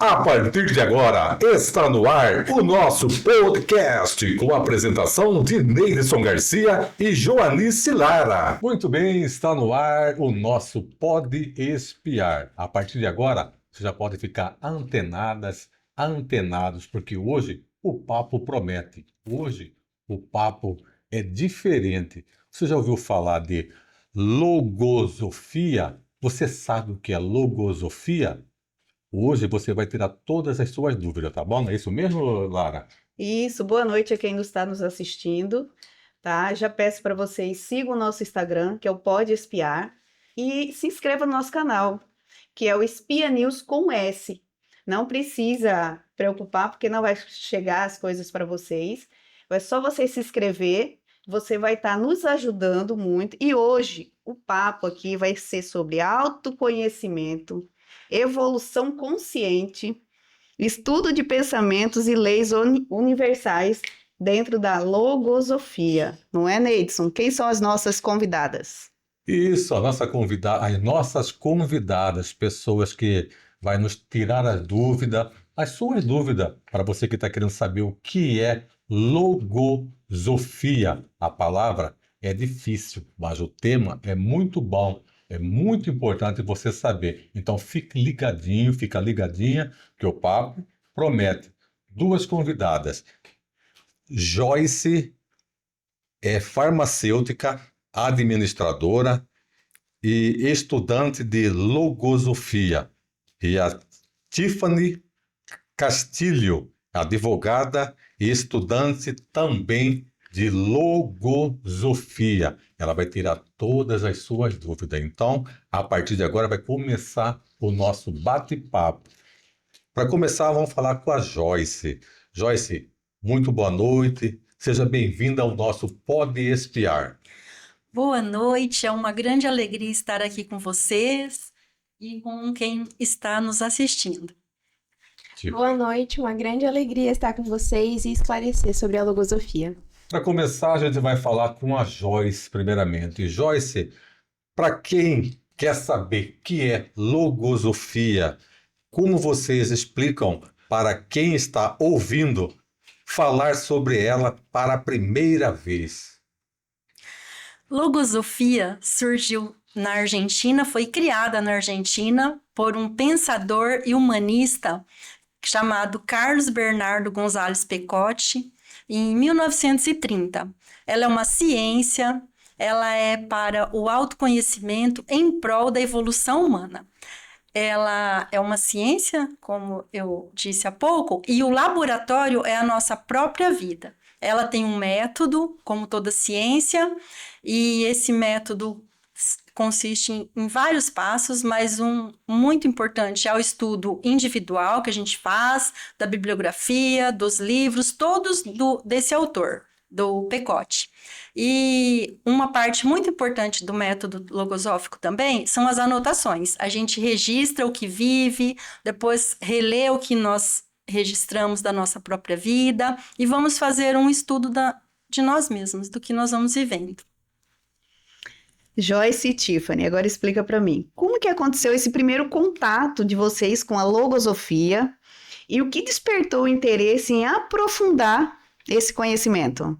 A partir de agora, está no ar o nosso podcast com a apresentação de Neilson Garcia e Joanice Lara. Muito bem, está no ar o nosso Pode Espiar. A partir de agora, você já pode ficar antenados, porque hoje o papo promete. Hoje o papo é diferente. Você já ouviu falar de logosofia? Você sabe o que é logosofia? Hoje você vai tirar todas as suas dúvidas, tá bom? Não é isso mesmo, Lara? Isso, boa noite a quem está nos assistindo, tá? Já peço para vocês sigam o nosso Instagram, que é o Pode Espiar, e se inscreva no nosso canal, que é o Espia News com S. Não precisa preocupar, porque não vai chegar as coisas para vocês. É só você se inscrever, você vai estar nos ajudando muito. E hoje o papo aqui vai ser sobre autoconhecimento, evolução consciente, estudo de pensamentos e leis universais dentro da logosofia. Não é, Neidson? Quem são as nossas convidadas? Isso, as nossas convidadas, pessoas que vai nos tirar as suas dúvidas, para você que está querendo saber o que é logosofia. A palavra é difícil, mas o tema é muito bom. É muito importante você saber. Então fica ligadinha, que o papo promete. Duas convidadas. Joyce é farmacêutica, administradora e estudante de logosofia. E a Tiffany Castilho, advogada e estudante também de logosofia. Ela vai tirar todas as suas dúvidas. Então, a partir de agora vai começar o nosso bate-papo. Para começar, vamos falar com a Joyce. Joyce, muito boa noite. Seja bem-vinda ao nosso Pode Espiar. Boa noite, é uma grande alegria estar aqui com vocês e com quem está nos assistindo. Boa noite, uma grande alegria estar com vocês e esclarecer sobre a logosofia. Para começar, a gente vai falar com a Joyce primeiramente. Joyce, para quem quer saber o que é logosofia, como vocês explicam para quem está ouvindo falar sobre ela para a primeira vez? Logosofia surgiu na Argentina, foi criada na Argentina por um pensador e humanista chamado Carlos Bernardo González Pecotti, em 1930. Ela é uma ciência, ela é para o autoconhecimento em prol da evolução humana. Ela é uma ciência, como eu disse há pouco, e o laboratório é a nossa própria vida. Ela tem um método, como toda ciência, e esse método consiste em vários passos, mas um muito importante é o estudo individual que a gente faz, da bibliografia, dos livros, todos desse autor, do Pecotti. E uma parte muito importante do método logosófico também são as anotações. A gente registra o que vive, depois relê o que nós registramos da nossa própria vida e vamos fazer um estudo de nós mesmos, do que nós vamos vivendo. Joyce e Tiffany, agora explica para mim, como que aconteceu esse primeiro contato de vocês com a logosofia e o que despertou o interesse em aprofundar esse conhecimento?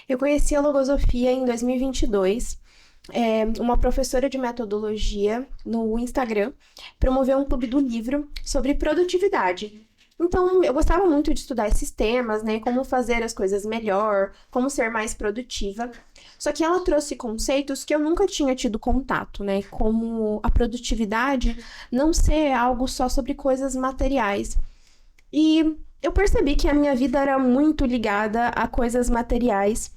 Eu conheci a logosofia em 2022. Uma professora de metodologia no Instagram promoveu um clube do livro sobre produtividade. Então, eu gostava muito de estudar esses temas, né? Como fazer as coisas melhor, como ser mais produtiva. Só que ela trouxe conceitos que eu nunca tinha tido contato, né? Como a produtividade não ser algo só sobre coisas materiais. E eu percebi que a minha vida era muito ligada a coisas materiais,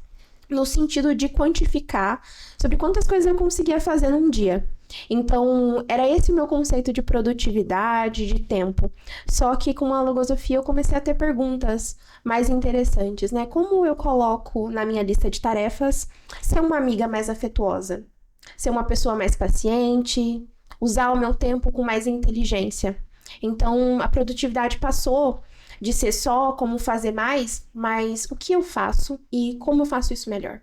no sentido de quantificar sobre quantas coisas eu conseguia fazer num dia. Então, era esse o meu conceito de produtividade, de tempo. Só que com a logosofia eu comecei a ter perguntas mais interessantes, né? Como eu coloco na minha lista de tarefas ser uma amiga mais afetuosa, ser uma pessoa mais paciente, usar o meu tempo com mais inteligência. Então, a produtividade passou de ser só como fazer mais, mas o que eu faço e como eu faço isso melhor.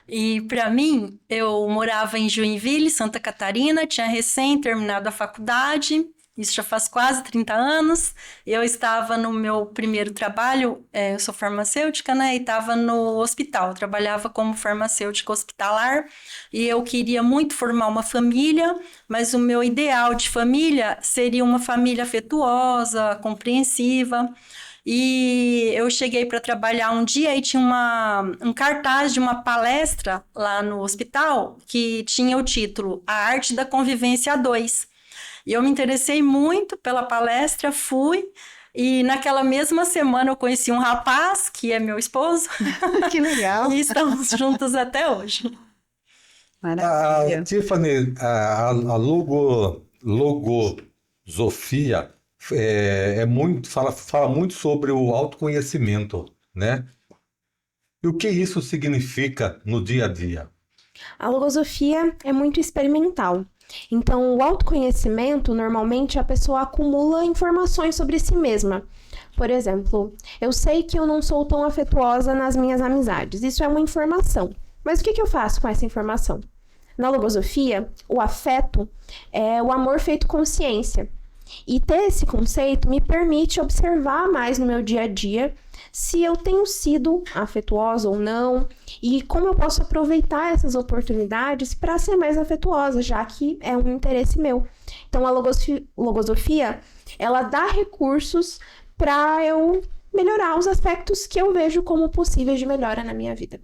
E para mim, eu morava em Joinville, Santa Catarina, tinha recém terminado a faculdade Isso já faz quase 30 anos. Eu estava no meu primeiro trabalho, eu sou farmacêutica, né? E estava no hospital. Eu trabalhava como farmacêutica hospitalar e eu queria muito formar uma família, mas o meu ideal de família seria uma família afetuosa, compreensiva. E eu cheguei para trabalhar um dia e tinha um cartaz de uma palestra lá no hospital que tinha o título A Arte da Convivência a Dois. E eu me interessei muito pela palestra, fui, e naquela mesma semana eu conheci um rapaz, que é meu esposo, Que legal. e estamos juntos até hoje. Maravilha. Tiffany, a logosofia fala muito sobre o autoconhecimento, né? E o que isso significa no dia a dia? A logosofia é muito experimental. Então, o autoconhecimento, normalmente, a pessoa acumula informações sobre si mesma. Por exemplo, eu sei que eu não sou tão afetuosa nas minhas amizades. Isso é uma informação. Mas o que eu faço com essa informação? Na logosofia, o afeto é o amor feito consciência. E ter esse conceito me permite observar mais no meu dia a dia se eu tenho sido afetuosa ou não e como eu posso aproveitar essas oportunidades para ser mais afetuosa, já que é um interesse meu. Então, a logosofia, ela dá recursos para eu melhorar os aspectos que eu vejo como possíveis de melhora na minha vida.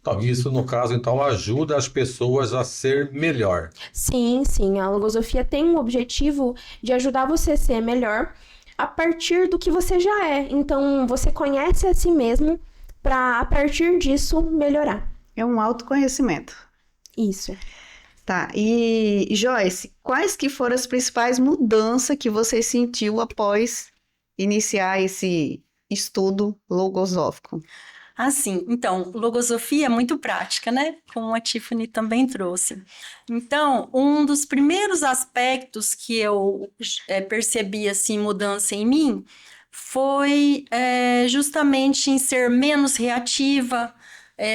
Então, isso, no caso, então, ajuda as pessoas a ser melhor. Sim, sim, a logosofia tem um objetivo de ajudar você a ser melhor a partir do que você já é. Então, você conhece a si mesmo para, a partir disso, melhorar. É um autoconhecimento. Isso. Tá, e Joyce, quais que foram as principais mudanças que você sentiu após iniciar esse estudo logosófico? Assim, então, logosofia é muito prática, né? Como a Tiffany também trouxe. Então, um dos primeiros aspectos que eu percebi, assim, mudança em mim, foi justamente em ser menos reativa.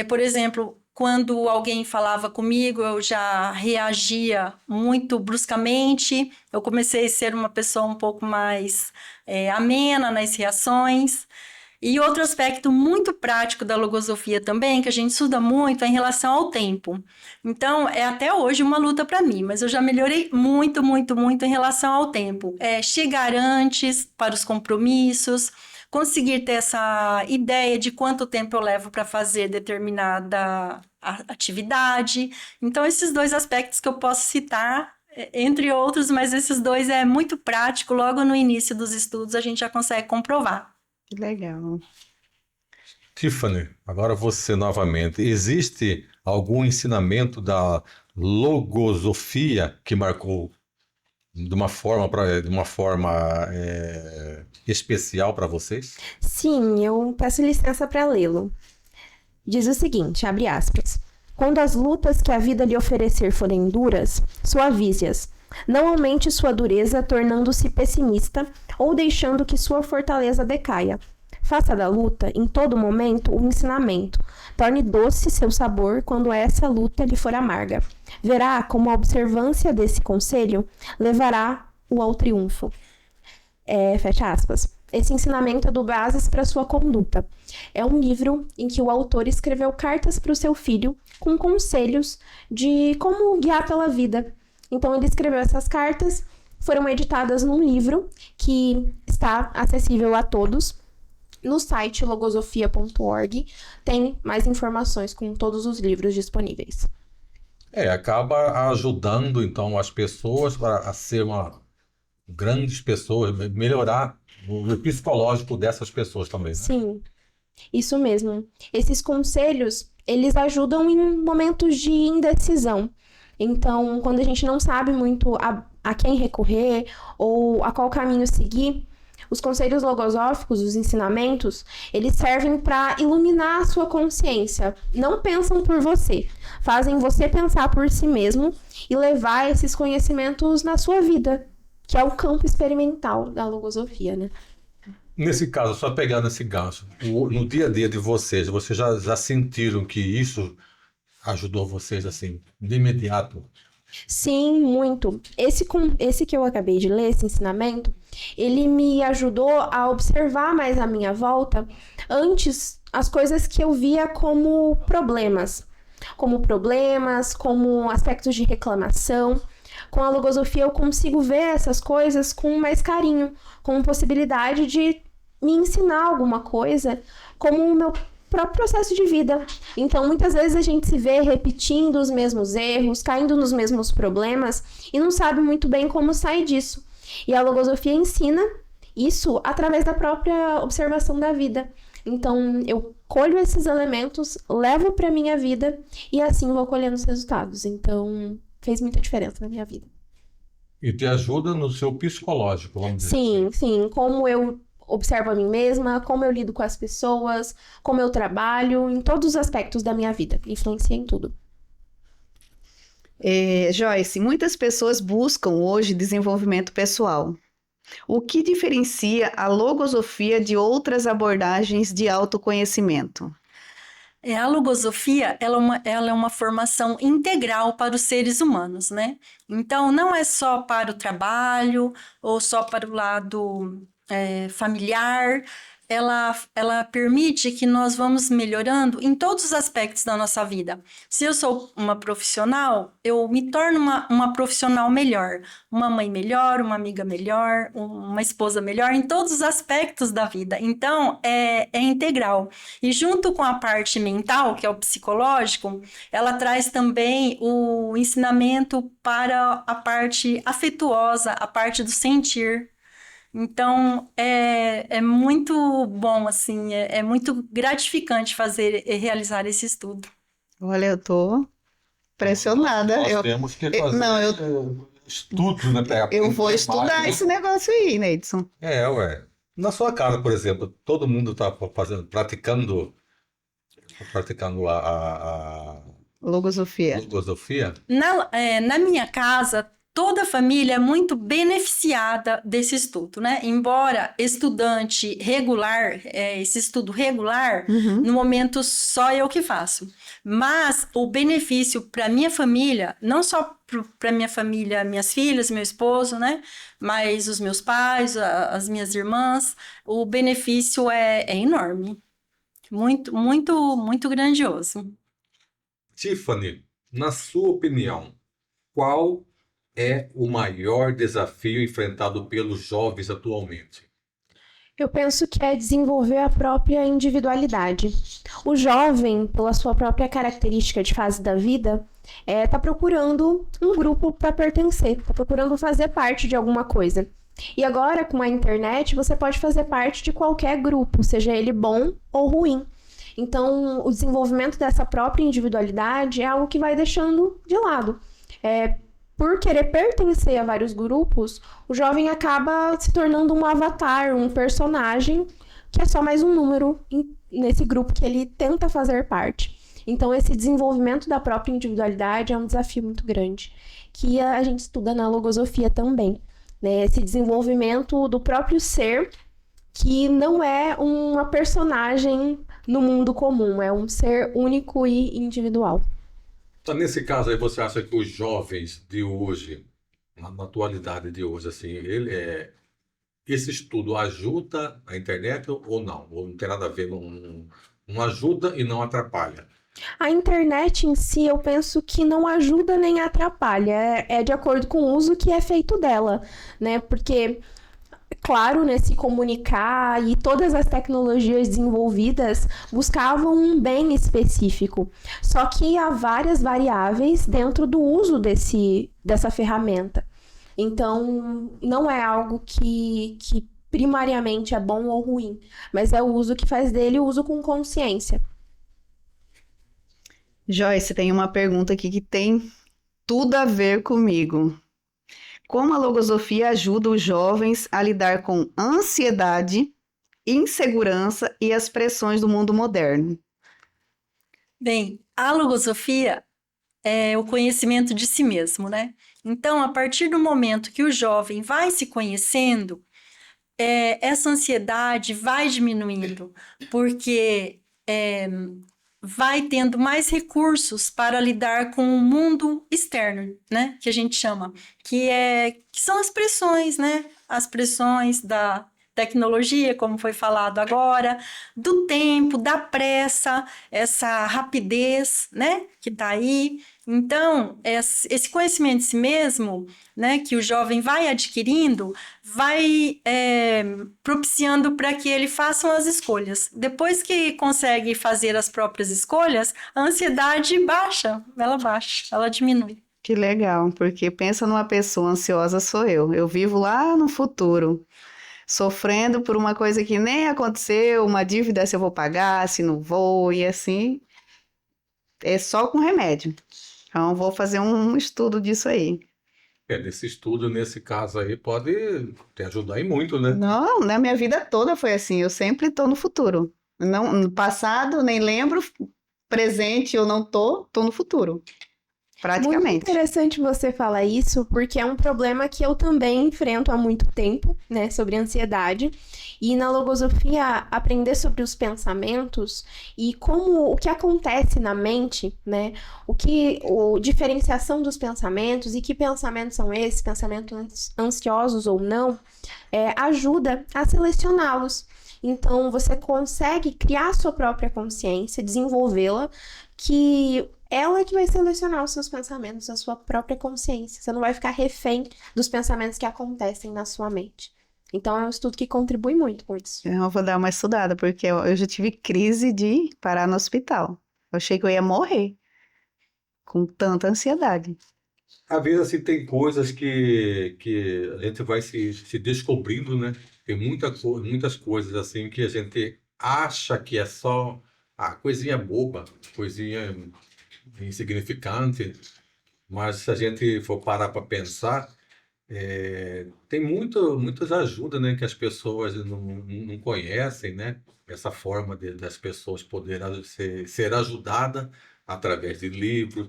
Por exemplo, quando alguém falava comigo, eu já reagia muito bruscamente. Eu comecei a ser uma pessoa um pouco mais amena nas reações. E outro aspecto muito prático da logosofia também, que a gente estuda muito, é em relação ao tempo. Então, é até hoje uma luta para mim, mas eu já melhorei muito, muito, muito em relação ao tempo. Chegar antes para os compromissos, conseguir ter essa ideia de quanto tempo eu levo para fazer determinada atividade. Então, esses dois aspectos que eu posso citar, entre outros, mas esses dois é muito prático. Logo no início dos estudos, a gente já consegue comprovar. Que legal. Tiffany, agora você novamente. Existe algum ensinamento da logosofia que marcou de uma forma, especial para vocês? Sim, eu peço licença para lê-lo. Diz o seguinte, abre aspas. Quando as lutas que a vida lhe oferecer forem duras, suavize-as. Não aumente sua dureza, tornando-se pessimista ou deixando que sua fortaleza decaia. Faça da luta, em todo momento, um ensinamento. Torne doce seu sabor quando essa luta lhe for amarga. Verá como a observância desse conselho levará-o ao triunfo. Fecha aspas. Esse ensinamento é do Bases para Sua Conduta. É um livro em que o autor escreveu cartas para o seu filho com conselhos de como guiar pela vida. Então, ele escreveu essas cartas, foram editadas num livro que está acessível a todos. No site logosofia.org tem mais informações com todos os livros disponíveis. Acaba ajudando, então, as pessoas a ser grandes pessoas, melhorar o psicológico dessas pessoas também, né? Sim, isso mesmo. Esses conselhos, eles ajudam em momentos de indecisão. Então, quando a gente não sabe muito a quem recorrer ou a qual caminho seguir, os conselhos logosóficos, os ensinamentos, eles servem para iluminar a sua consciência. Não pensam por você, fazem você pensar por si mesmo e levar esses conhecimentos na sua vida, que é o campo experimental da logosofia, né? Nesse caso, só pegar nesse gancho, no dia a dia de vocês já sentiram que isso ajudou vocês, assim, de imediato, Sim, muito. Esse que eu acabei de ler, esse ensinamento, ele me ajudou a observar mais à minha volta antes as coisas que eu via como aspectos de reclamação. Com a logosofia eu consigo ver essas coisas com mais carinho, com possibilidade de me ensinar alguma coisa, como o meu próprio processo de vida. Então, muitas vezes a gente se vê repetindo os mesmos erros, caindo nos mesmos problemas e não sabe muito bem como sair disso. E a logosofia ensina isso através da própria observação da vida. Então, eu colho esses elementos, levo para minha vida e assim vou colhendo os resultados. Então, fez muita diferença na minha vida. E te ajuda no seu psicológico, vamos dizer Sim, assim. sim, como eu observo a mim mesma, como eu lido com as pessoas, como eu trabalho, em todos os aspectos da minha vida. Influencia em tudo. Joyce, muitas pessoas buscam hoje desenvolvimento pessoal. O que diferencia a logosofia de outras abordagens de autoconhecimento? A logosofia, ela é uma formação integral para os seres humanos, né? Então, não é só para o trabalho ou só para o lado familiar. Ela permite que nós vamos melhorando em todos os aspectos da nossa vida. Se eu sou uma profissional, eu me torno uma profissional melhor, uma mãe melhor, uma amiga melhor, uma esposa melhor, em todos os aspectos da vida. Então, é integral. E junto com a parte mental, que é o psicológico, ela traz também o ensinamento para a parte afetuosa, a parte do sentir. Então, é muito bom, assim, é muito gratificante realizar esse estudo. Olha, eu tô impressionada. Nós temos que fazer Não, eu estudos, né? eu vou estudar mais, esse negócio aí, Neidson. Ué. Na sua casa, por exemplo, todo mundo está praticando a Logosofia. filosofia? Na minha casa, toda a família é muito beneficiada desse estudo, né? Embora estudante regular, esse estudo regular, Uhum. no momento só eu que faço. Mas o benefício para minha família, não só para minha família, minhas filhas, meu esposo, né? Mas os meus pais, as minhas irmãs, o benefício é enorme. Muito, muito, muito grandioso. Tiffany, na sua opinião, qual é o maior desafio enfrentado pelos jovens atualmente? Eu penso que é desenvolver a própria individualidade. O jovem, pela sua própria característica de fase da vida, está procurando um grupo para pertencer, está procurando fazer parte de alguma coisa. E agora, com a internet, você pode fazer parte de qualquer grupo, seja ele bom ou ruim. Então, o desenvolvimento dessa própria individualidade é algo que vai deixando de lado. Por querer pertencer a vários grupos, o jovem acaba se tornando um avatar, um personagem, que é só mais um número nesse grupo que ele tenta fazer parte. Então, esse desenvolvimento da própria individualidade é um desafio muito grande, que a gente estuda na logosofia também, né? Esse desenvolvimento do próprio ser, que não é uma personagem no mundo comum, é um ser único e individual. Então, nesse caso aí, você acha que os jovens de hoje, na atualidade de hoje, assim, esse estudo ajuda a internet ou não? Ou não tem nada a ver, não ajuda e não atrapalha? A internet em si, eu penso que não ajuda nem atrapalha, é de acordo com o uso que é feito dela, né? Porque, claro, né, se comunicar e todas as tecnologias desenvolvidas buscavam um bem específico. Só que há várias variáveis dentro do uso dessa ferramenta. Então, não é algo que primariamente é bom ou ruim, mas é o uso que faz dele o uso com consciência. Joyce, tem uma pergunta aqui que tem tudo a ver comigo. Como a logosofia ajuda os jovens a lidar com ansiedade, insegurança e as pressões do mundo moderno? Bem, a logosofia é o conhecimento de si mesmo, né? Então, a partir do momento que o jovem vai se conhecendo, essa ansiedade vai diminuindo, porque vai tendo mais recursos para lidar com o mundo externo, né? Que a gente chama, que são as pressões, né? As pressões da tecnologia, como foi falado agora, do tempo, da pressa, essa rapidez, né? Que está aí. Então, esse conhecimento de si mesmo, né? Que o jovem vai adquirindo, vai propiciando para que ele faça as escolhas. Depois que consegue fazer as próprias escolhas, a ansiedade baixa, ela diminui. Que legal, porque pensa numa pessoa ansiosa, sou eu. Eu vivo lá no futuro, sofrendo por uma coisa que nem aconteceu, uma dívida se eu vou pagar, se não vou, e assim, é só com remédio. Então, vou fazer um estudo disso aí. Nesse estudo, nesse caso aí, pode te ajudar e muito, né? Não, na minha vida toda foi assim, eu sempre estou no futuro. Não, no passado, nem lembro, presente eu não tô no futuro. Muito Praticamente. interessante você falar isso, porque é um problema que eu também enfrento há muito tempo, né, sobre ansiedade. E na logosofia, aprender sobre os pensamentos e o que acontece na mente, né, diferenciação dos pensamentos e que pensamentos são esses, pensamentos ansiosos ou não, ajuda a selecioná-los. Então, você consegue criar sua própria consciência, desenvolvê-la, que ela que vai selecionar os seus pensamentos, a sua própria consciência. Você não vai ficar refém dos pensamentos que acontecem na sua mente. Então, é um estudo que contribui muito com isso. Eu vou dar uma estudada, porque eu já tive crise de parar no hospital. Eu achei que eu ia morrer com tanta ansiedade. Às vezes, assim, tem coisas que a gente vai se descobrindo, né? Tem muitas coisas, assim, que a gente acha que é só coisinha boba, coisinha insignificante, mas se a gente for parar para pensar, tem muitas ajudas, né, que as pessoas não conhecem, né? Essa forma das pessoas poderem ser ajudadas através de livros,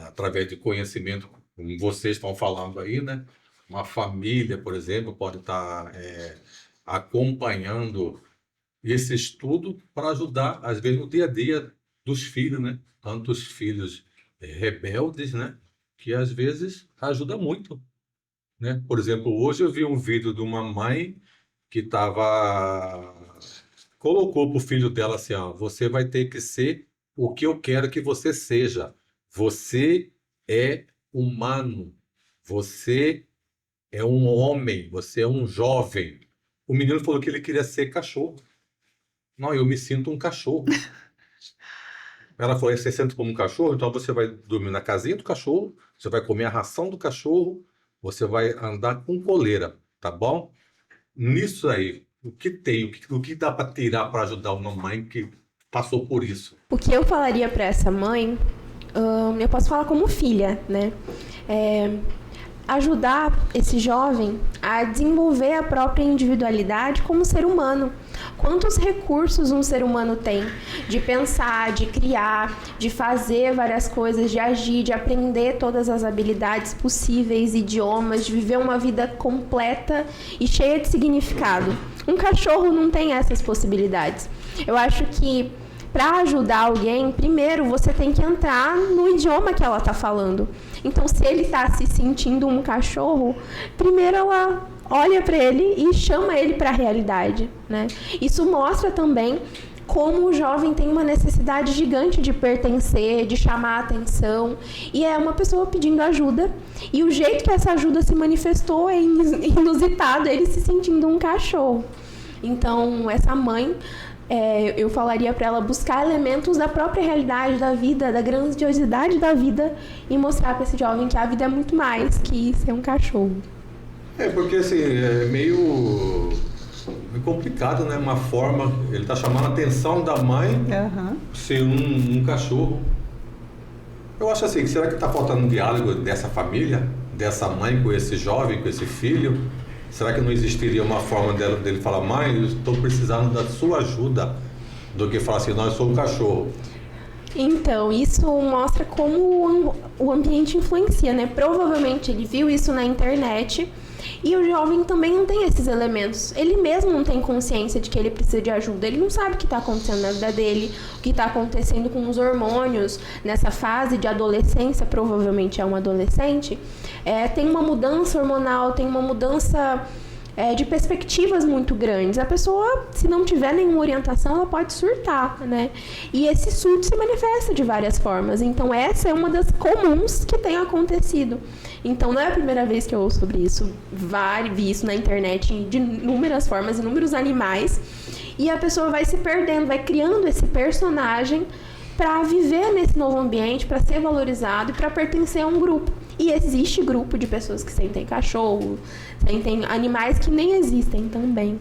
através de conhecimento, como vocês estão falando aí, né? Uma família, por exemplo, pode estar acompanhando esse estudo para ajudar, às vezes, no dia a dia dos filhos, né? Tantos filhos rebeldes, né? Que às vezes ajuda muito, né? Por exemplo, hoje eu vi um vídeo de uma mãe que colocou para o filho dela assim, ó, você vai ter que ser o que eu quero que você seja. Você é humano. Você é um homem. Você é um jovem. O menino falou que ele queria ser cachorro. Não, eu me sinto um cachorro. Ela falou, você sente como um cachorro, então você vai dormir na casinha do cachorro, você vai comer a ração do cachorro, você vai andar com coleira, tá bom? Nisso aí, o que dá para tirar para ajudar uma mãe que passou por isso? O que eu falaria para essa mãe, eu posso falar como filha, né? Ajudar esse jovem a desenvolver a própria individualidade como ser humano. Quantos recursos um ser humano tem de pensar, de criar, de fazer várias coisas, de agir, de aprender todas as habilidades possíveis, idiomas, de viver uma vida completa e cheia de significado. Um cachorro não tem essas possibilidades. Eu acho que para ajudar alguém, primeiro você tem que entrar no idioma que ela está falando. Então, se ele está se sentindo um cachorro, primeiro ela olha para ele e chama ele para a realidade, né? Isso mostra também como o jovem tem uma necessidade gigante de pertencer, de chamar a atenção, e é uma pessoa pedindo ajuda, e o jeito que essa ajuda se manifestou é inusitado, ele se sentindo um cachorro. Então, essa mãe, eu falaria para ela buscar elementos da própria realidade da vida, da grandiosidade da vida, e mostrar para esse jovem que a vida é muito mais que ser um cachorro. Porque assim, é meio complicado, né? Uma forma, ele está chamando a atenção da mãe ser um cachorro. Eu acho assim, será que está faltando um diálogo dessa família, dessa mãe com esse jovem, com esse filho? Será que não existiria uma forma dele falar, mãe, eu estou precisando da sua ajuda, do que falar assim, não, eu sou um cachorro? Então, isso mostra como o ambiente influencia, né? Provavelmente ele viu isso na internet E o jovem também não tem esses elementos. Ele mesmo não tem consciência de que ele precisa de ajuda. Ele não sabe o que está acontecendo na vida dele, o que está acontecendo com os hormônios nessa fase de adolescência, provavelmente é um adolescente. Tem uma mudança hormonal, tem uma mudança de perspectivas muito grandes. A pessoa, se não tiver nenhuma orientação, ela pode surtar, né? E esse surto se manifesta de várias formas. Então, essa é uma das comuns que tem acontecido. Então, não é a primeira vez que eu ouço sobre isso. Vi isso na internet de inúmeras formas, inúmeros animais. E a pessoa vai se perdendo, vai criando esse personagem para viver nesse novo ambiente, para ser valorizado e para pertencer a um grupo. E existe grupo de pessoas que sentem cachorro, sentem animais que nem existem também.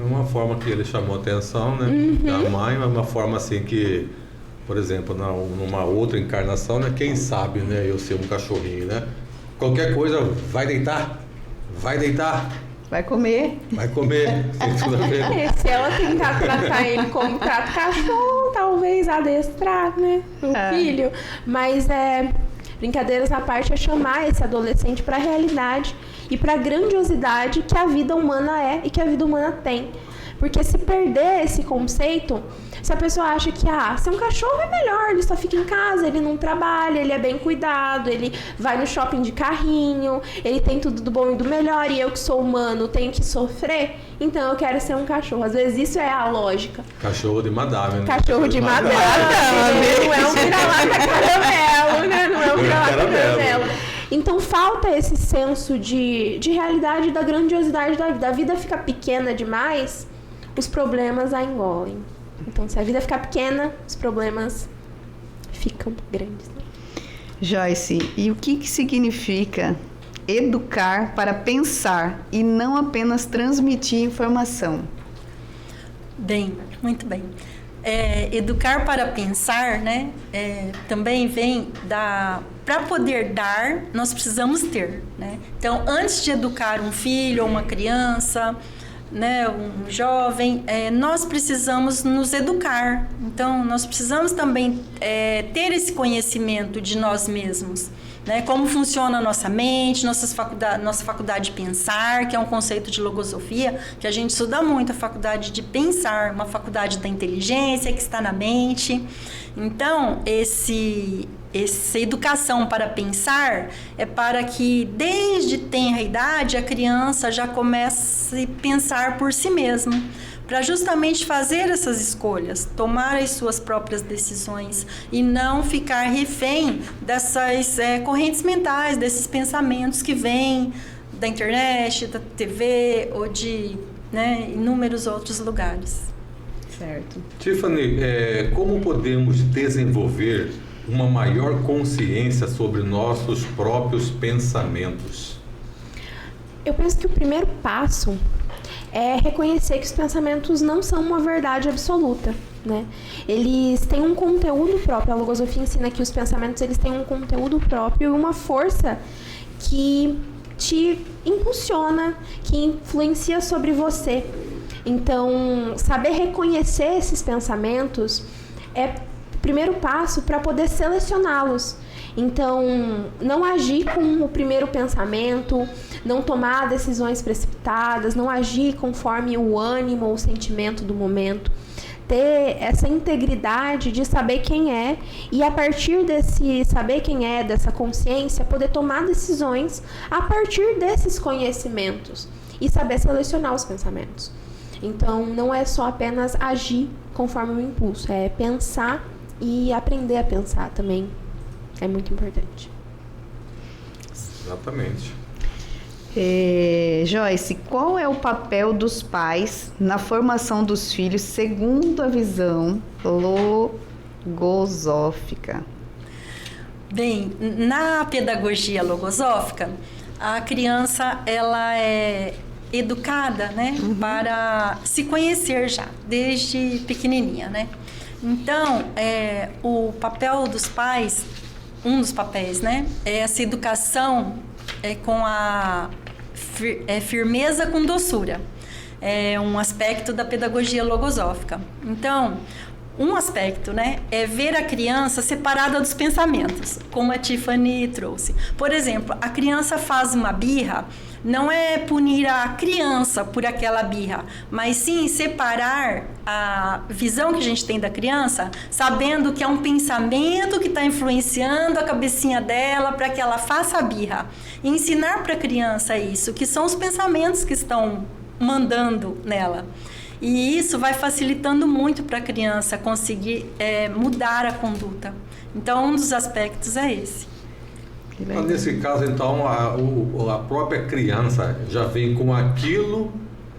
Uma forma que ele chamou a atenção, né? Da mãe, é uma forma assim que, por exemplo, numa outra encarnação, né? Quem sabe, né? Eu ser um cachorrinho, né? Qualquer coisa, vai deitar, Vai comer. tem tudo a ver. Se ela tentar tratar ele como trata cachorro, talvez adestrar, né? O filho. Mas brincadeiras à parte, é chamar esse adolescente para a realidade e para a grandiosidade que a vida humana é e que a vida humana tem. Porque se perder esse conceito, se a pessoa acha que ser um cachorro é melhor, ele só fica em casa, ele não trabalha, ele é bem cuidado, ele vai no shopping de carrinho, ele tem tudo do bom e do melhor, e eu que sou humano tenho que sofrer, então eu quero ser um cachorro. Às vezes isso é a lógica. Cachorro de madame, né? Cachorro de madame. Não é um vira-lata caramelo, né? Não é um vira-lata caramelo. Então falta esse senso de realidade, da grandiosidade da vida. A vida fica pequena demais, os problemas a engolem. Então, se a vida ficar pequena, os problemas ficam grandes. Joyce, e o que significa educar para pensar e não apenas transmitir informação? Bem, muito bem. Educar para pensar, né? Também vem para poder dar, nós precisamos ter, né? Então, antes de educar um filho ou uma criança, né, um jovem, nós precisamos nos educar. Então, nós precisamos também ter esse conhecimento de nós mesmos, né? Como funciona a nossa mente, nossa faculdade de pensar, que é um conceito de logosofia, que a gente estuda muito, a faculdade de pensar, uma faculdade da inteligência que está na mente. Então, essa educação para pensar é para que, desde tenra idade, a criança já comece a pensar por si mesma, para justamente fazer essas escolhas, tomar as suas próprias decisões e não ficar refém dessas correntes mentais, desses pensamentos que vêm da internet, da TV ou de inúmeros outros lugares. Certo. Tiffany, como podemos desenvolver uma maior consciência sobre nossos próprios pensamentos? Eu penso que o primeiro passo é reconhecer que os pensamentos não são uma verdade absoluta, né? Eles têm um conteúdo próprio. A logosofia ensina que os pensamentos eles têm um conteúdo próprio e uma força que te impulsiona, que influencia sobre você. Então, saber reconhecer esses pensamentos é o primeiro passo para poder selecioná-los. Então, não agir com o primeiro pensamento, não tomar decisões precipitadas, não agir conforme o ânimo ou o sentimento do momento. Ter essa integridade de saber quem é e, a partir desse saber quem é, dessa consciência, poder tomar decisões a partir desses conhecimentos e saber selecionar os pensamentos. Então, não é só apenas agir conforme o impulso, é pensar e aprender a pensar também. É muito importante. Exatamente. Joyce, qual é o papel dos pais na formação dos filhos segundo a visão logosófica? Bem, na pedagogia logosófica, a criança ela é educada, né, para se conhecer já desde pequenininha, né? Então, o papel dos pais, um dos papéis, né, é essa educação com a firmeza com doçura. É um aspecto da pedagogia logosófica. Então, um aspecto, né, é ver a criança separada dos pensamentos, como a Tiffany trouxe. Por exemplo, a criança faz uma birra, não é punir a criança por aquela birra, mas sim separar a visão que a gente tem da criança, sabendo que é um pensamento que está influenciando a cabecinha dela para que ela faça a birra. E ensinar para a criança isso, que são os pensamentos que estão mandando nela. E isso vai facilitando muito para a criança conseguir mudar a conduta. Então, um dos aspectos é esse. Então, nesse caso, então, a própria criança já vem com aquilo,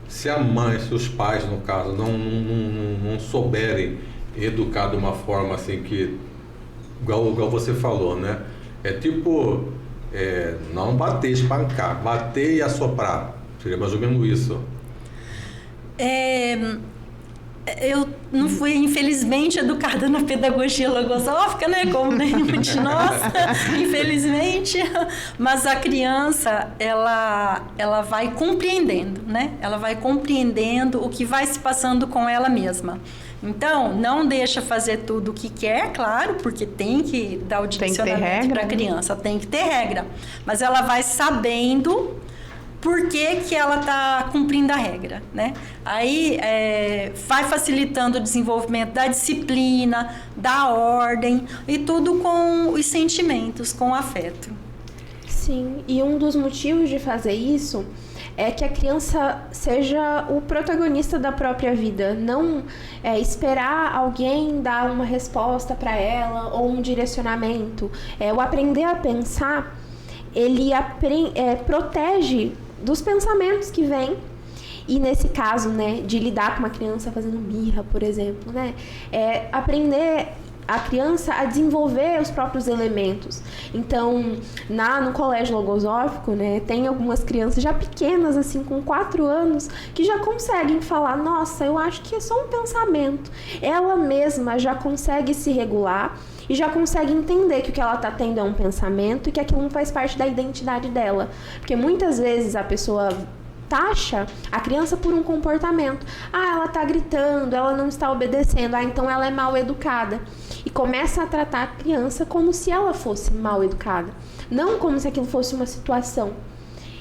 se a mãe, se os pais, no caso, não souberem educar de uma forma assim que, igual você falou, né? É tipo, não bater, espancar, bater e assoprar. Seria mais ou menos isso. Eu não fui, infelizmente, educada na pedagogia logosófica, né? Como nenhuma de nós, infelizmente. Mas a criança, ela vai compreendendo, né? Ela vai compreendendo o que vai se passando com ela mesma. Então, não deixa fazer tudo o que quer, claro, porque tem que dar o direcionamento para a criança, tem que ter regra. Mas ela vai sabendo por que ela está cumprindo a regra, né? Aí vai facilitando o desenvolvimento da disciplina, da ordem e tudo com os sentimentos, com o afeto. Sim, e um dos motivos de fazer isso é que a criança seja o protagonista da própria vida, não esperar alguém dar uma resposta para ela ou um direcionamento. O aprender a pensar, ele protege dos pensamentos que vêm. E nesse caso, né, de lidar com uma criança fazendo birra, por exemplo, né, aprender a criança a desenvolver os próprios elementos. Então, no colégio logosófico, né, tem algumas crianças já pequenas, assim, com 4 anos, que já conseguem falar, nossa, eu acho que é só um pensamento. Ela mesma já consegue se regular e já consegue entender que o que ela está tendo é um pensamento e que aquilo não faz parte da identidade dela. Porque muitas vezes a pessoa taxa a criança por um comportamento. Ela está gritando, ela não está obedecendo, então ela é mal educada. E começa a tratar a criança como se ela fosse mal educada, não como se aquilo fosse uma situação.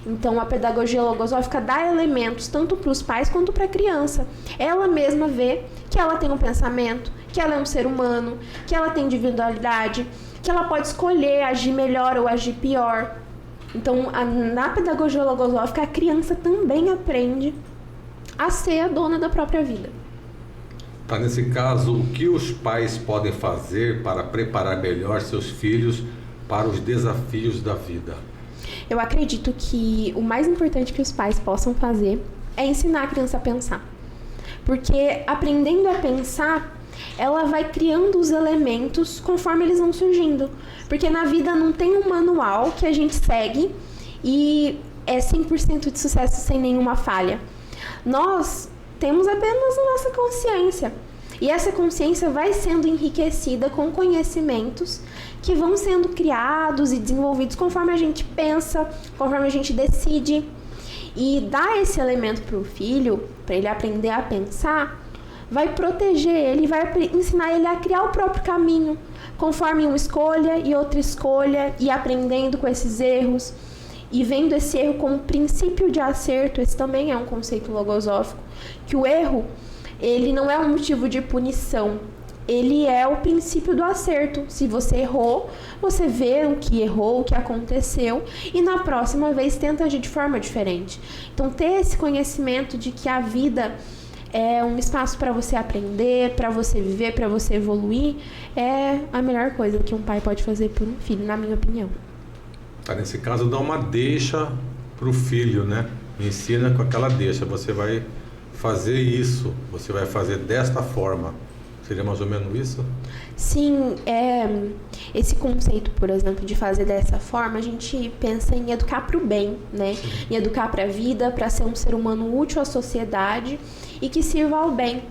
Então a pedagogia logosófica dá elementos tanto para os pais quanto para a criança. Ela mesma vê que ela tem um pensamento, que ela é um ser humano, que ela tem individualidade, que ela pode escolher agir melhor ou agir pior. Então, na pedagogia logosófica, a criança também aprende a ser a dona da própria vida. Tá, nesse caso, o que os pais podem fazer para preparar melhor seus filhos para os desafios da vida? Eu acredito que o mais importante que os pais possam fazer é ensinar a criança a pensar. Porque aprendendo a pensar, ela vai criando os elementos conforme eles vão surgindo. Porque na vida não tem um manual que a gente segue e é 100% de sucesso sem nenhuma falha. Nós temos apenas a nossa consciência. E essa consciência vai sendo enriquecida com conhecimentos que vão sendo criados e desenvolvidos conforme a gente pensa, conforme a gente decide. E dar esse elemento para o filho, para ele aprender a pensar, vai proteger ele, vai ensinar ele a criar o próprio caminho, conforme uma escolha e outra escolha, e aprendendo com esses erros, e vendo esse erro como princípio de acerto. Esse também é um conceito logosófico, que o erro, ele não é um motivo de punição, ele é o princípio do acerto. Se você errou, você vê o que errou, o que aconteceu, e na próxima vez tenta agir de forma diferente. Então, ter esse conhecimento de que a vida é um espaço para você aprender, para você viver, para você evoluir, é a melhor coisa que um pai pode fazer por um filho, na minha opinião. Tá, nesse caso, dá uma deixa para o filho, né? Ensina com aquela deixa. Você vai fazer isso, você vai fazer desta forma. Seria mais ou menos isso? Sim, esse conceito, por exemplo, de fazer dessa forma, a gente pensa em educar para o bem, né? Em educar para a vida, para ser um ser humano útil à sociedade e que sirva ao bem.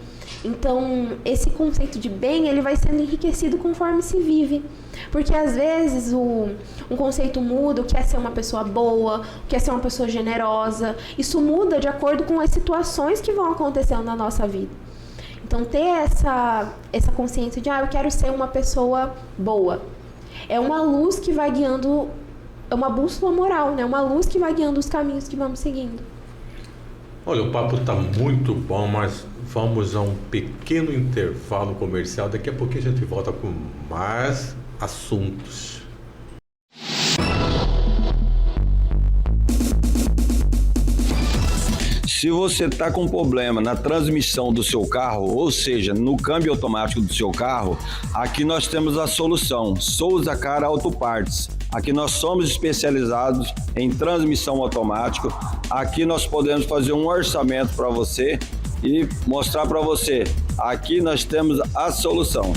Então, esse conceito de bem, ele vai sendo enriquecido conforme se vive. Porque, às vezes, um conceito muda, o que é ser uma pessoa boa, o que é ser uma pessoa generosa. Isso muda de acordo com as situações que vão acontecendo na nossa vida. Então, ter essa consciência de, eu quero ser uma pessoa boa. É uma luz que vai guiando, é uma bússola moral, né? Uma luz que vai guiando os caminhos que vamos seguindo. Olha, o papo está muito bom, mas vamos a um pequeno intervalo comercial. Daqui a pouquinho a gente volta com mais assuntos. Se você está com problema na transmissão do seu carro, ou seja, no câmbio automático do seu carro, aqui nós temos a solução, Souza Cara Auto Parts. Aqui nós somos especializados em transmissão automática. Aqui nós podemos fazer um orçamento para você e mostrar para você. Aqui nós temos a solução.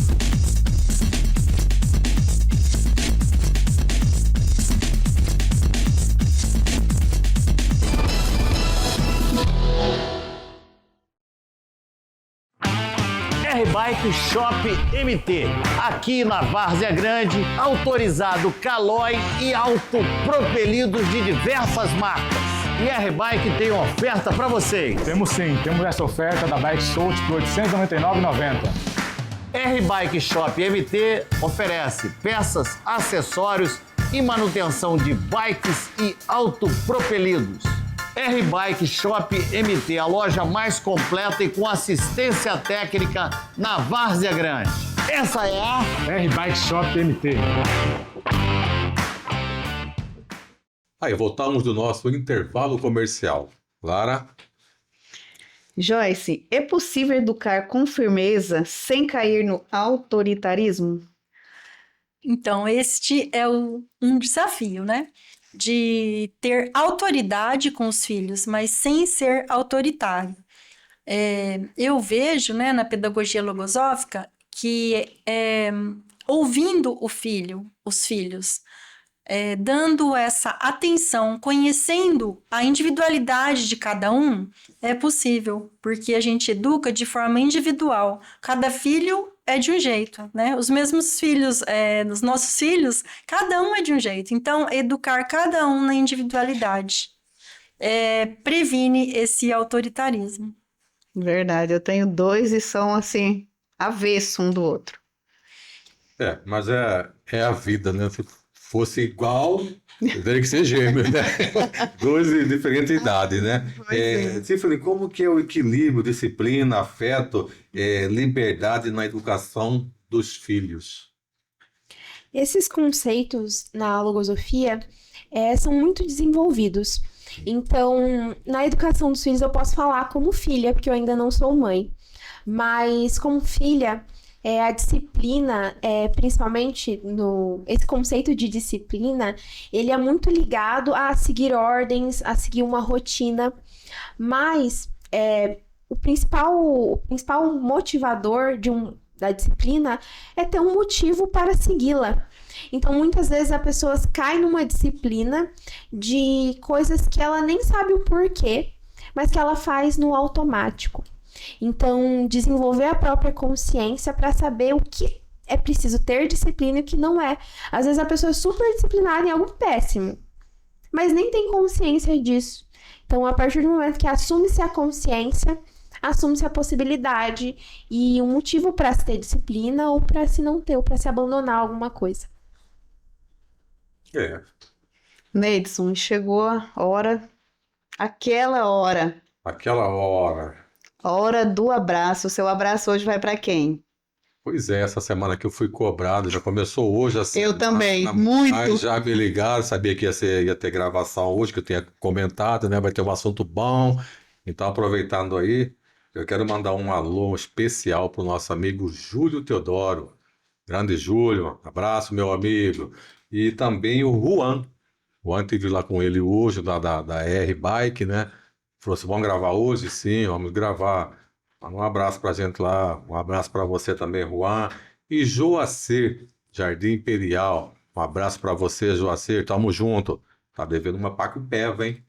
R-Bike Shop MT, aqui na Várzea Grande, autorizado Caloi e autopropelidos de diversas marcas. E a R-Bike tem uma oferta para vocês. Temos sim, temos essa oferta da Bike Solt por R$ 899,90. R-Bike Shop MT oferece peças, acessórios e manutenção de bikes e autopropelidos. R-Bike Shop MT, a loja mais completa e com assistência técnica na Várzea Grande. Essa é a R-Bike Shop MT. Aí, voltamos do nosso intervalo comercial. Lara? Joyce, é possível educar com firmeza sem cair no autoritarismo? Então, este é um desafio, né? De ter autoridade com os filhos, mas sem ser autoritário. Eu vejo, né, na pedagogia logosófica que ouvindo os filhos, dando essa atenção, conhecendo a individualidade de cada um, é possível, porque a gente educa de forma individual. Cada filho é de um jeito, né? Os mesmos filhos, os nossos filhos, cada um é de um jeito. Então, educar cada um na individualidade previne esse autoritarismo. Verdade, eu tenho dois e são assim, avesso um do outro. Mas é a vida, né? Se fosse igual, teria que ser gêmeo, né? Dois de diferente idade, né? Tiffany, como que é o equilíbrio, disciplina, afeto, liberdade na educação dos filhos? Esses conceitos na logosofia são muito desenvolvidos. Então, na educação dos filhos eu posso falar como filha, porque eu ainda não sou mãe. Mas como filha, a disciplina, principalmente esse conceito de disciplina, ele é muito ligado a seguir ordens, a seguir uma rotina, mas o principal motivador da disciplina é ter um motivo para segui-la. Então, muitas vezes a pessoa cai numa disciplina de coisas que ela nem sabe o porquê, mas que ela faz no automático. Então, desenvolver a própria consciência para saber o que é preciso ter disciplina e o que não é. Às vezes a pessoa é super disciplinada em algo péssimo, mas nem tem consciência disso. Então, a partir do momento que assume-se a consciência, assume-se a possibilidade e um motivo para se ter disciplina ou para se não ter, ou para se abandonar alguma coisa. Neidson, chegou a hora, aquela hora. Aquela hora. A hora do abraço. O seu abraço hoje vai para quem? Pois é, essa semana que eu fui cobrado, já começou hoje. Eu também, muito. Mas já me ligaram, sabia que ia ter gravação hoje, que eu tinha comentado, né? Vai ter um assunto bom. Então, aproveitando aí, eu quero mandar um alô especial para o nosso amigo Júlio Teodoro. Grande Júlio, abraço, meu amigo. E também o Juan. O Juan estive lá com ele hoje, da R-Bike, né? Falou assim, vamos gravar hoje? Sim, vamos gravar. Um abraço pra gente lá, um abraço para você também, Juan. E Joacer, Jardim Imperial. Um abraço para você, Joacer, tamo junto. Tá devendo uma Pacupeva, hein?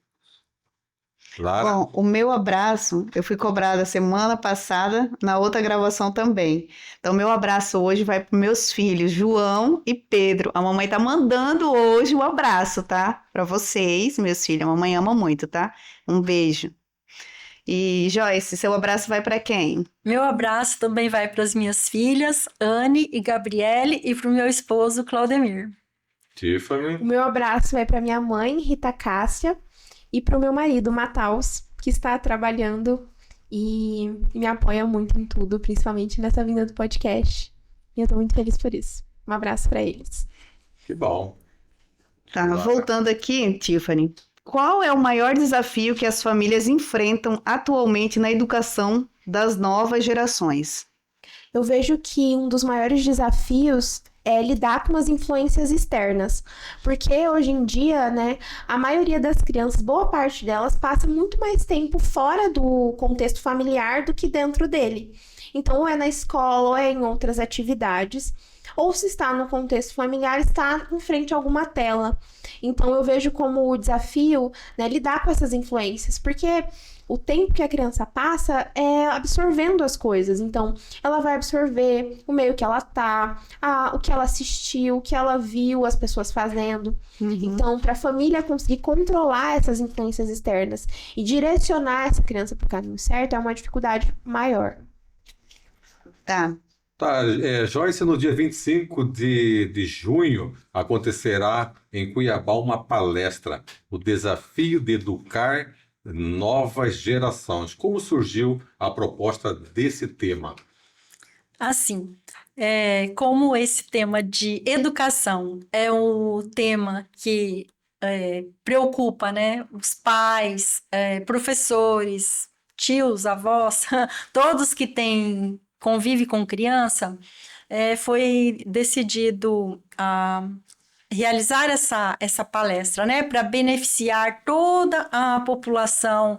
Lara? Bom, o meu abraço, eu fui cobrada semana passada, na outra gravação também. Então, meu abraço hoje vai para meus filhos, João e Pedro. A mamãe tá mandando hoje o abraço, tá? Para vocês, meus filhos. A mamãe ama muito, tá? Um beijo. E Joyce, seu abraço vai para quem? Meu abraço também vai para as minhas filhas, Anne e Gabriele, e para o meu esposo, Claudemir. O Tiffany. meu abraço vai para minha mãe, Rita Cássia, e para o meu marido, Mataus, que está trabalhando e me apoia muito em tudo, principalmente nessa vinda do podcast. E eu tô muito feliz por isso. Um abraço para eles. Que bom. Tá, voltando aqui, Tiffany. Qual é o maior desafio que as famílias enfrentam atualmente na educação das novas gerações? Eu vejo que um dos maiores desafios é lidar com as influências externas, porque hoje em dia, né, a maioria das crianças, boa parte delas, passa muito mais tempo fora do contexto familiar do que dentro dele. Então, ou é na escola, ou é em outras atividades, ou se está no contexto familiar, está em frente a alguma tela. Então, eu vejo como o desafio, né, lidar com essas influências, porque o tempo que a criança passa é absorvendo as coisas. Então, ela vai absorver o meio que ela tá, o que ela assistiu, o que ela viu as pessoas fazendo. Então, para a família conseguir controlar essas influências externas e direcionar essa criança para o caminho certo é uma dificuldade maior. Tá. Tá, Joyce, no dia 25 de junho acontecerá em Cuiabá uma palestra, o desafio de educar novas gerações. Como surgiu a proposta desse tema? Assim, como esse tema de educação é um tema que preocupa, né, os pais, professores, tios, avós, todos que convivem com criança, foi decidido realizar essa palestra, né, para beneficiar toda a população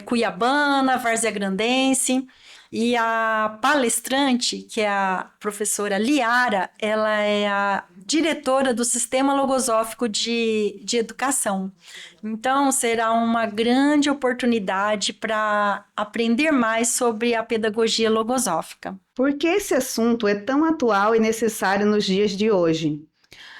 cuiabana, varziagrandense. E a palestrante, que é a professora Liara, ela é a diretora do Sistema Logosófico de Educação. Então, será uma grande oportunidade para aprender mais sobre a pedagogia logosófica. Por que esse assunto é tão atual e necessário nos dias de hoje?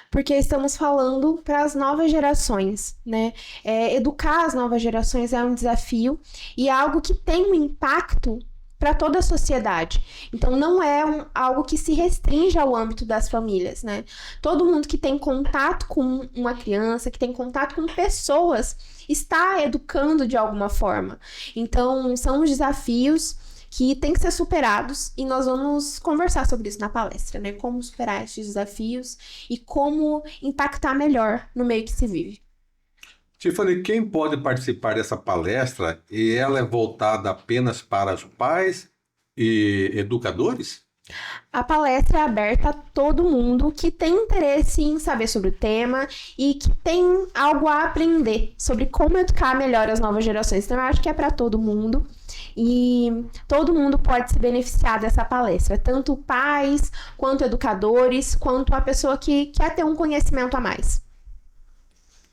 Porque estamos falando para as novas gerações, né? Educar as novas gerações é um desafio e é algo que tem um impacto para toda a sociedade. Então, não é algo que se restringe ao âmbito das famílias, né? Todo mundo que tem contato com uma criança, que tem contato com pessoas, está educando de alguma forma. Então, são os desafios que têm que ser superados e nós vamos conversar sobre isso na palestra, né? Como superar esses desafios e como impactar melhor no meio que se vive. Tiffany, quem pode participar dessa palestra e ela é voltada apenas para os pais e educadores? A palestra é aberta a todo mundo que tem interesse em saber sobre o tema e que tem algo a aprender sobre como educar melhor as novas gerações. Então, eu acho que é para todo mundo e todo mundo pode se beneficiar dessa palestra, tanto pais, quanto educadores, quanto a pessoa que quer ter um conhecimento a mais.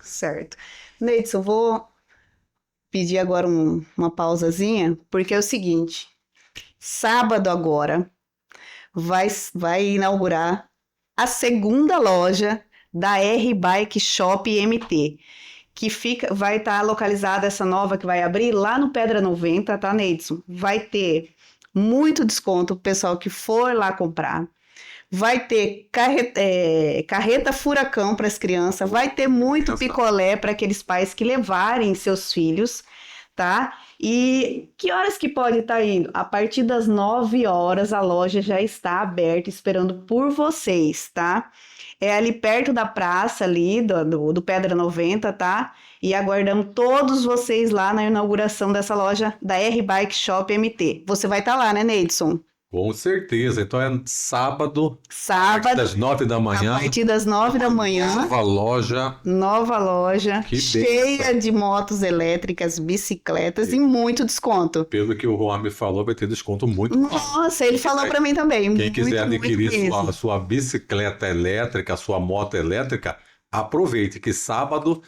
Certo. Neidson, vou pedir agora uma pausazinha, porque é o seguinte, sábado agora vai inaugurar a segunda loja da R-Bike Shop MT, que vai estar localizada essa nova que vai abrir lá no Pedra 90, tá, Neidson? Vai ter muito desconto pro pessoal que for lá comprar. Vai ter carreta furacão para as crianças, vai ter muito picolé para aqueles pais que levarem seus filhos, tá? E que horas que pode estar indo? A partir das 9 horas a loja já está aberta, esperando por vocês, tá? É ali perto da praça ali, do Pedra 90, tá? E aguardamos todos vocês lá na inauguração dessa loja da R-Bike Shop MT. Você vai estar lá, né, Neidson? Com certeza. Então é sábado, a Sábado, partir das 9 da a manhã, partir das 9 da manhã. nova loja, Que cheia de motos elétricas, bicicletas e muito desconto. pelo que o Juan me falou, vai ter desconto muito bom. Nossa, ele falou para mim também. Quem quiser muito adquirir mesmo. sua bicicleta elétrica, sua moto elétrica, aproveite que sábado,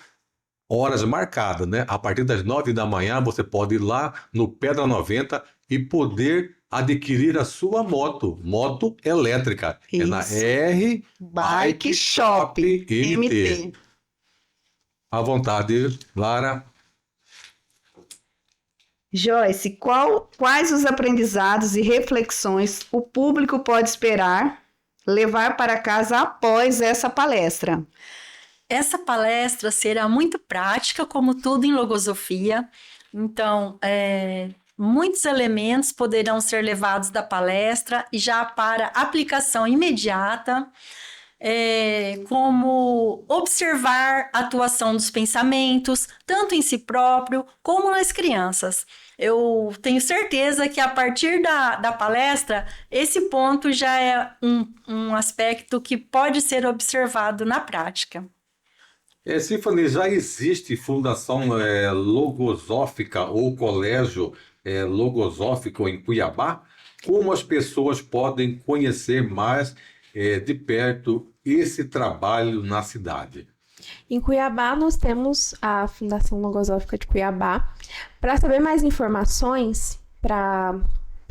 horas marcadas, né? A partir das 9 da manhã, você pode ir lá no Pedra 90 e poder adquirir a sua moto elétrica. É na Isso. R-Bike Shop MT. MT. À vontade, Lara. Joyce, quais os aprendizados e reflexões o público pode esperar levar para casa após essa palestra? Essa palestra será muito prática, como tudo em logosofia. Então, muitos elementos poderão ser levados da palestra e já para aplicação imediata, como observar a atuação dos pensamentos, tanto em si próprio como nas crianças. Eu tenho certeza que a partir da palestra, esse ponto já é um aspecto que pode ser observado na prática. Tiffany, já existe fundação logosófica ou colégio logosófico em Cuiabá? Como as pessoas podem conhecer mais de perto esse trabalho na cidade? Em Cuiabá, nós temos a Fundação Logosófica de Cuiabá. Para saber mais informações, para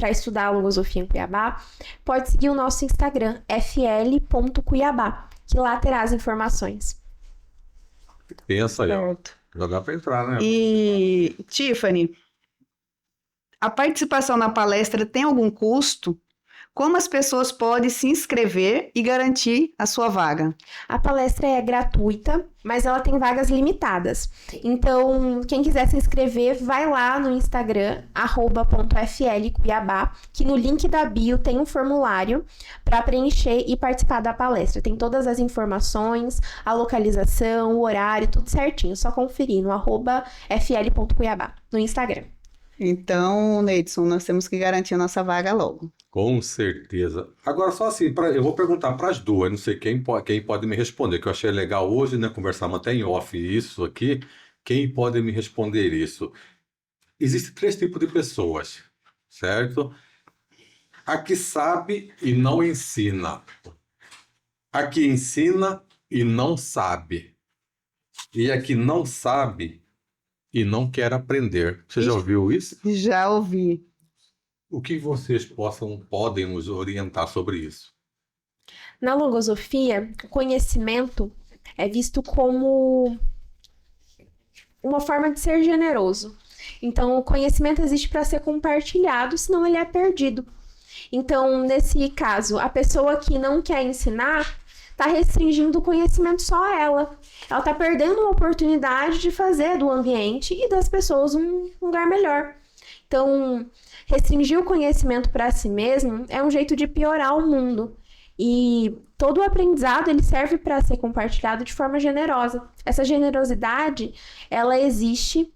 estudar a logosofia em Cuiabá, pode seguir o nosso Instagram, fl.cuiabá, que lá terá as informações. Pensa aí, ó. Certo. Jogar para entrar, né? E, Tiffany, a participação na palestra tem algum custo? Como as pessoas podem se inscrever e garantir a sua vaga? A palestra é gratuita, mas ela tem vagas limitadas. Então, quem quiser se inscrever, vai lá no Instagram, @.flcuiabá, que no link da bio tem um formulário para preencher e participar da palestra. Tem todas as informações, a localização, o horário, tudo certinho. Só conferir no @fl.cuiabá, no Instagram. Então, Neidson, nós temos que garantir a nossa vaga logo. Com certeza. Agora, só assim, eu vou perguntar para as duas, não sei quem pode me responder, que eu achei legal hoje, né, conversar até em off isso aqui. Quem pode me responder isso? Existem 3 tipos de pessoas, certo? A que sabe e não ensina. A que ensina e não sabe. E a que não sabe e não quer aprender. Você já ouviu isso? Já ouvi. O que vocês podem nos orientar sobre isso? Na logosofia, o conhecimento é visto como uma forma de ser generoso. Então, o conhecimento existe para ser compartilhado, senão ele é perdido. Então, nesse caso, a pessoa que não quer ensinar está restringindo o conhecimento só a ela. Ela está perdendo uma oportunidade de fazer do ambiente e das pessoas um lugar melhor. Então, restringir o conhecimento para si mesmo é um jeito de piorar o mundo. E todo o aprendizado ele serve para ser compartilhado de forma generosa. Essa generosidade, ela existe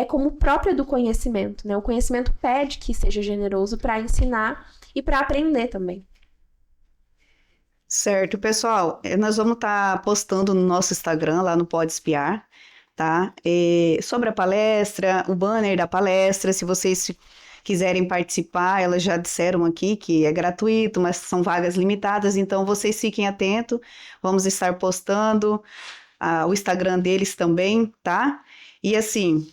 como própria do conhecimento, né? O conhecimento pede que seja generoso para ensinar e para aprender também. Certo, pessoal. Nós vamos estar postando no nosso Instagram, lá no Pode Espiar, tá? Sobre a palestra, o banner da palestra, se vocês quiserem participar, elas já disseram aqui que é gratuito, mas são vagas limitadas, então vocês fiquem atentos, vamos estar postando o Instagram deles também, tá? E assim,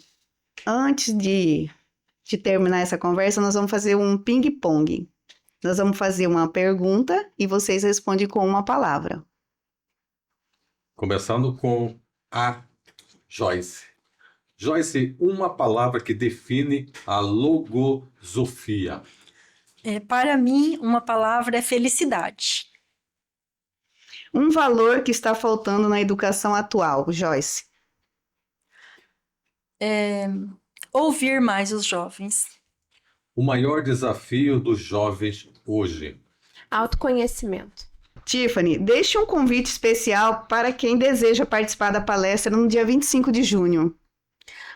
antes de terminar essa conversa, nós vamos fazer um ping-pong. Nós vamos fazer uma pergunta e vocês respondem com uma palavra. Começando com a Joyce. Joyce, uma palavra que define a logosofia. Para mim, uma palavra é felicidade. Um valor que está faltando na educação atual, Joyce. Ouvir mais os jovens. O maior desafio dos jovens hoje. Autoconhecimento. Tiffany, deixe um convite especial para quem deseja participar da palestra no dia 25 de junho.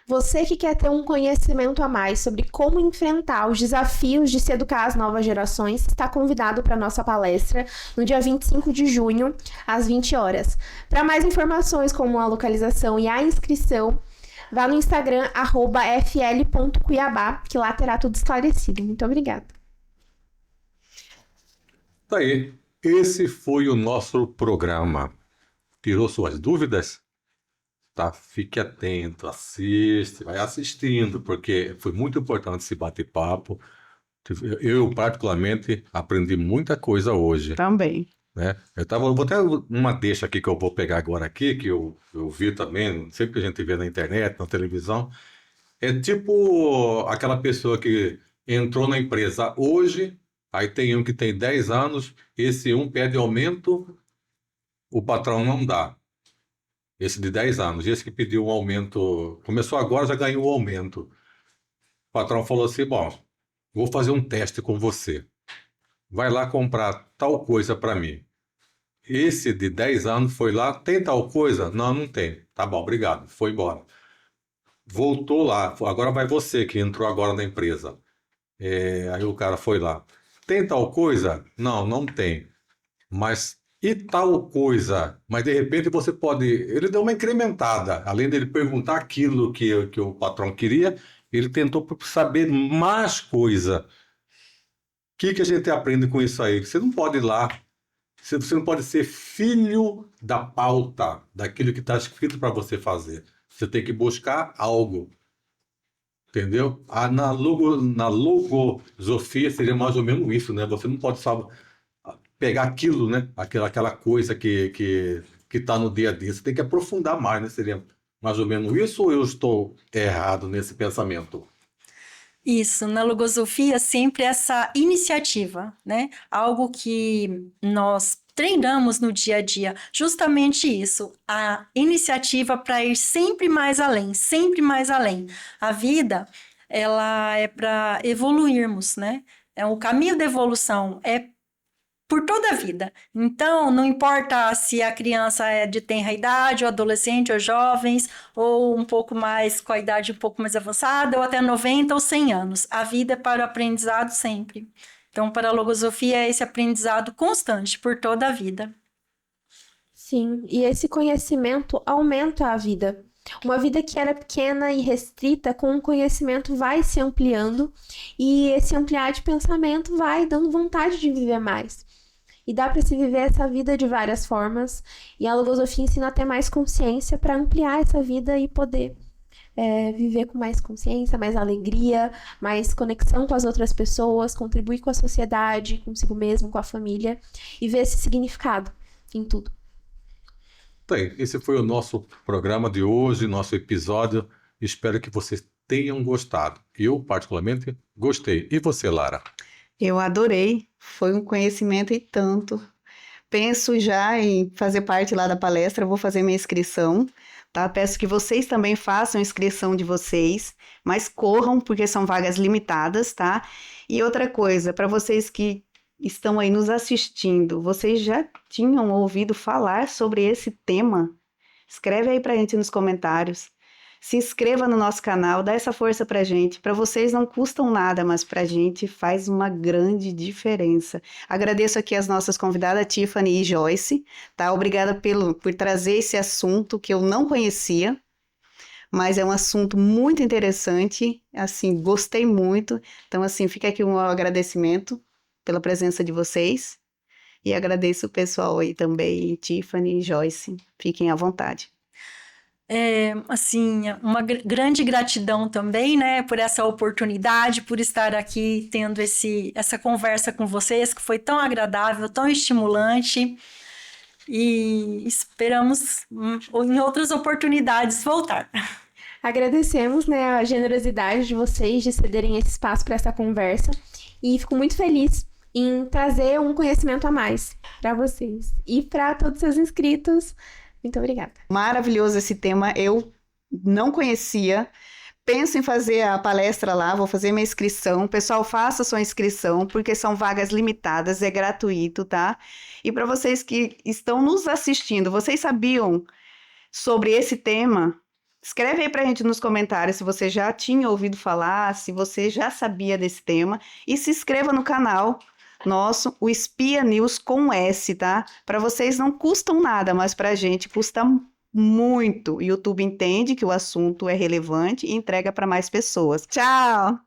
Você que quer ter um conhecimento a mais sobre como enfrentar os desafios de se educar as novas gerações, está convidado para a nossa palestra no dia 25 de junho, às 20 horas. Para mais informações como a localização e a inscrição, vá no Instagram, @fl.cuiabá, que lá terá tudo esclarecido. Muito obrigada. Tá aí. Esse foi o nosso programa. Tirou suas dúvidas? Tá? Fique atento, assiste, vai assistindo, porque foi muito importante esse bate-papo. Eu, particularmente, aprendi muita coisa hoje. Também. Né? Vou até uma deixa aqui que eu vou pegar agora aqui, que eu vi também, sempre que a gente vê na internet, na televisão, É tipo aquela pessoa que entrou na empresa hoje, aí tem um que tem 10 anos, esse um pede aumento, o patrão não dá. Esse de 10 anos, esse que pediu um aumento, começou agora, já ganhou o aumento. O patrão falou assim: bom, vou fazer um teste com você. Vai lá comprar tal coisa para mim. Esse de 10 anos foi lá, tem tal coisa? Não, não tem. Tá bom, obrigado. Foi embora. Voltou lá, agora vai você que entrou agora na empresa. Aí o cara foi lá. Tem tal coisa? Não, não tem. Mas e tal coisa? Mas de repente você pode. Ele deu uma incrementada. Além dele perguntar aquilo que o patrão queria, ele tentou saber mais coisa. O que a gente aprende com isso aí? Você não pode ir lá. Você não pode ser filho da pauta, daquilo que está escrito para você fazer. Você tem que buscar algo. Entendeu? Na logosofia seria mais ou menos isso, né? Você não pode só pegar aquilo, né? Aquela coisa que está no dia a dia. Você tem que aprofundar mais, né? Seria mais ou menos isso, ou eu estou errado nesse pensamento? Isso, na logosofia sempre essa iniciativa, né? Algo que nós treinamos no dia a dia, justamente isso, a iniciativa para ir sempre mais além, sempre mais além. A vida, ela é para evoluirmos, né? O caminho da evolução é por toda a vida. Então, não importa se a criança é de tenra idade, ou adolescente, ou jovens, ou um pouco mais, com a idade um pouco mais avançada, ou até 90 ou 100 anos. A vida é para o aprendizado sempre. Então, para a logosofia é esse aprendizado constante por toda a vida. Sim, e esse conhecimento aumenta a vida. Uma vida que era pequena e restrita, com o conhecimento vai se ampliando, e esse ampliar de pensamento vai dando vontade de viver mais. E dá para se viver essa vida de várias formas, e a logosofia ensina a ter mais consciência para ampliar essa vida e poder viver com mais consciência, mais alegria, mais conexão com as outras pessoas, contribuir com a sociedade, consigo mesmo, com a família, e ver esse significado em tudo. Bem, esse foi o nosso programa de hoje, nosso episódio. Espero que vocês tenham gostado. Eu, particularmente, gostei. E você, Lara? Eu adorei, foi um conhecimento e tanto. Penso já em fazer parte lá da palestra, vou fazer minha inscrição, tá? Peço que vocês também façam a inscrição de vocês, mas corram, porque são vagas limitadas, tá? E outra coisa, para vocês que estão aí nos assistindo, vocês já tinham ouvido falar sobre esse tema? Escreve aí pra gente nos comentários. Se inscreva no nosso canal, dá essa força pra gente. Para vocês não custam nada, mas pra gente faz uma grande diferença. Agradeço aqui as nossas convidadas, Tiffany e Joyce, tá? Obrigada por trazer esse assunto que eu não conhecia, mas é um assunto muito interessante, assim, gostei muito. Então, assim, fica aqui um agradecimento pela presença de vocês e agradeço o pessoal aí também, Tiffany e Joyce. Fiquem à vontade. Assim, uma grande gratidão também, né, por essa oportunidade, por estar aqui tendo essa conversa com vocês, que foi tão agradável, tão estimulante, e esperamos em outras oportunidades voltar. Agradecemos, né, a generosidade de vocês de cederem esse espaço para essa conversa, e fico muito feliz em trazer um conhecimento a mais para vocês e para todos os seus inscritos. Muito obrigada. Maravilhoso esse tema, eu não conhecia. Penso em fazer a palestra lá, vou fazer minha inscrição. Pessoal, faça sua inscrição, porque são vagas limitadas, é gratuito, tá? E para vocês que estão nos assistindo, vocês sabiam sobre esse tema? Escreve aí pra gente nos comentários se você já tinha ouvido falar, se você já sabia desse tema. E se inscreva no canal nosso, o Espia News com S, tá? Para vocês não custam nada, mas pra gente custa muito. O YouTube entende que o assunto é relevante e entrega para mais pessoas. Tchau!